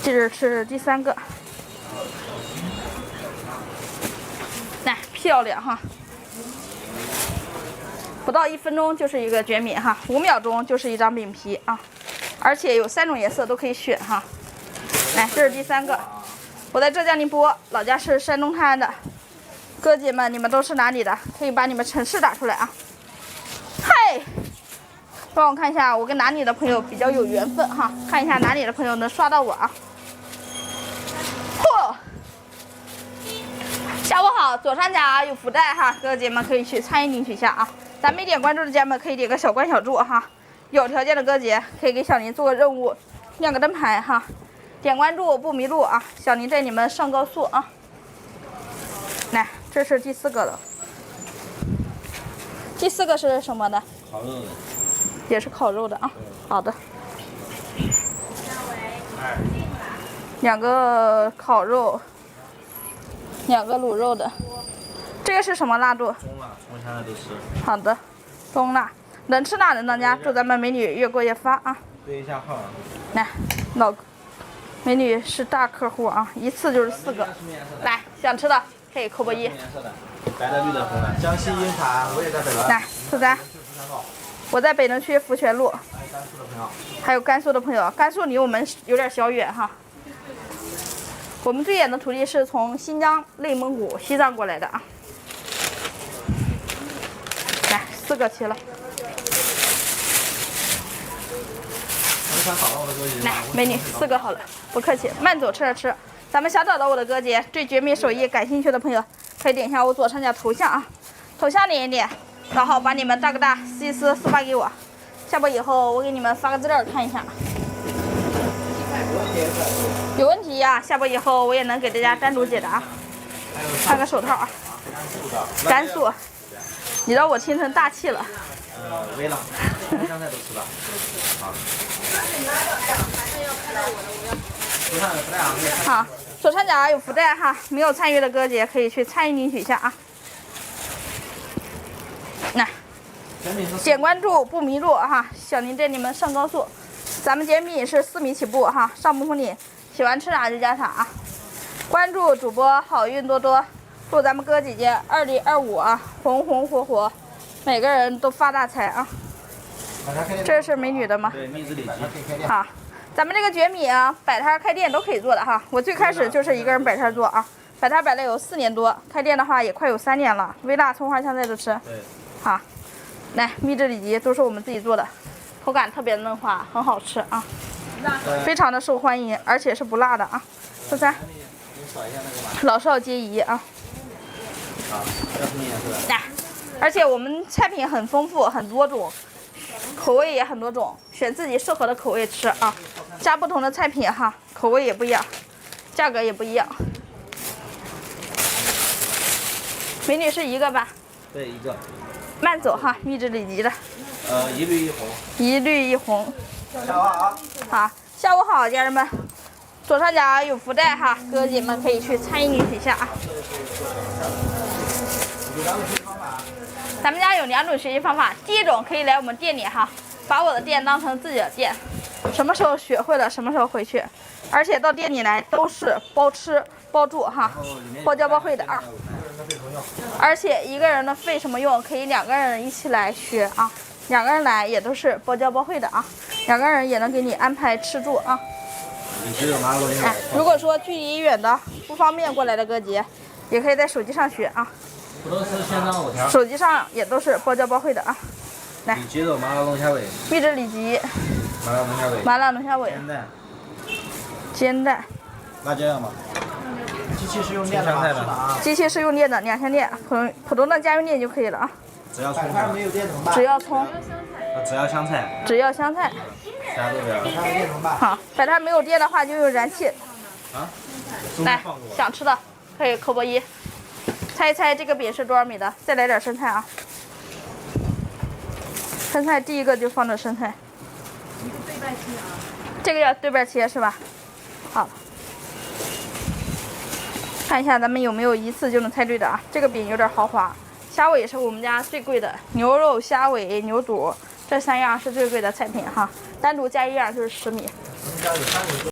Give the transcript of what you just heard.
这是第3个，来漂亮哈！不到1分钟就是一个卷饼哈，5秒钟就是一张饼皮啊，而且有3种颜色都可以选哈。来，这是第3个，我在浙江宁波，老家是山东泰安的。哥姐们，你们都是哪里的？可以把你们城市打出来啊！嗨，帮我看一下，我跟哪里的朋友比较有缘分哈？看一下哪里的朋友能刷到我啊！嚯！下午好，左上角有福袋哈，哥姐们可以去参与领取一下啊！咱没点关注的家们可以点个小关小注哈，有条件的哥姐可以给小林做个任务，亮个灯牌哈，点关注不迷路啊！小林带你们上高速啊！来，这是第4个了。第4个是什么的？烤肉的，也是烤肉的啊。好的。2个烤肉，2个卤肉的。这个是什么辣度？中辣，从现在都吃。好的，中辣，能吃辣能当家，祝咱们美女越过越发啊！对一下号。来，老美女是大客户啊，一次就是4个。来，想吃的可以扣个1。白的、绿的、红的。江西鹰潭，我也在北仑。来，43。我在北仑区福泉路。还有甘肃的朋友，甘肃离我们有点小远哈。我们最远的徒弟是从新疆、内蒙古、西藏过来的啊。来，4个齐了。来，美女，4个好了，不客气，慢走，吃着吃。咱们想找到我的哥姐，对绝密手艺感兴趣的朋友，可以点一下我左上角头像啊，头像点一点，然后把你们大哥大撕一撕，私发给我。下播以后我给你们发个资料看一下。有问题呀，下播以后我也能给大家单独解答。穿个手套啊。甘肃，你让我听成大气了。微辣，香菜都吃的。好，左上角有福袋哈，没有参与的哥姐可以去参与领取一下啊。来，点关注不迷路哈，小林带你们上高速。咱们煎饼是4米起步哈，上不封顶，喜欢吃啥就加啥啊。关注主播好运多多，祝咱们哥姐姐2025啊红红火火，每个人都发大财啊。这是美女的吗？对，蜜汁里脊。好。咱们这个卷米啊，摆摊开店都可以做的哈。我最开始就是一个人摆摊做啊，摆摊摆了有4年多，开店的话也快有3年了。微辣、葱花、香菜都吃。对。好，来秘制里脊都是我们自己做的，口感特别嫩滑，很好吃啊，非常的受欢迎，而且是不辣的啊。13，老少皆宜啊。来，而且我们菜品很丰富，很多种。口味也很多种，选自己适合的口味吃啊，加不同的菜品哈，口味也不一样，价格也不一样。美女是1个吧？对，1个。慢走哈，秘制里脊的。一绿一红。一绿一红。下午好。好，下午好，家人们。左上角有福袋哈，哥姐们可以去参与领取一下啊。咱们家有2种学习方法，第一种可以来我们店里哈，把我的店当成自己的店，什么时候学会了什么时候回去，而且到店里来都是包吃包住哈，包教包会的啊。而且1个人的费什么用，可以2个人一起来学啊，2个人来也都是包教包会的啊，2个人也能给你安排吃住啊。哎，如果说距离远的不方便过来的哥姐，也可以在手机上学啊。不都是鲜章藕条？手机上也都是包教包会的啊。来，里脊肉、麻辣龙虾尾。秘制里脊。麻辣龙虾尾。麻辣龙虾尾。煎蛋。煎蛋。辣椒样吗？机器是用电的吗？机器是用电的，2相电，普通的家用电就可以了啊。只要葱。没有电怎么办？只要葱。只要香菜。只要香菜。啥都不要。还有电怎么办？好，摆摊没有电的话就用燃气。啊？来，想吃的可以扣个1。猜一猜这个饼是多少米的？再来点生菜啊！生菜第1个就放着生菜。这个要对半切是吧？好，看一下咱们有没有一次就能猜对的啊！这个饼有点豪华，虾尾是我们家最贵的，牛肉、虾尾、牛肚这3样是最贵的菜品哈，单独加1样就是10米。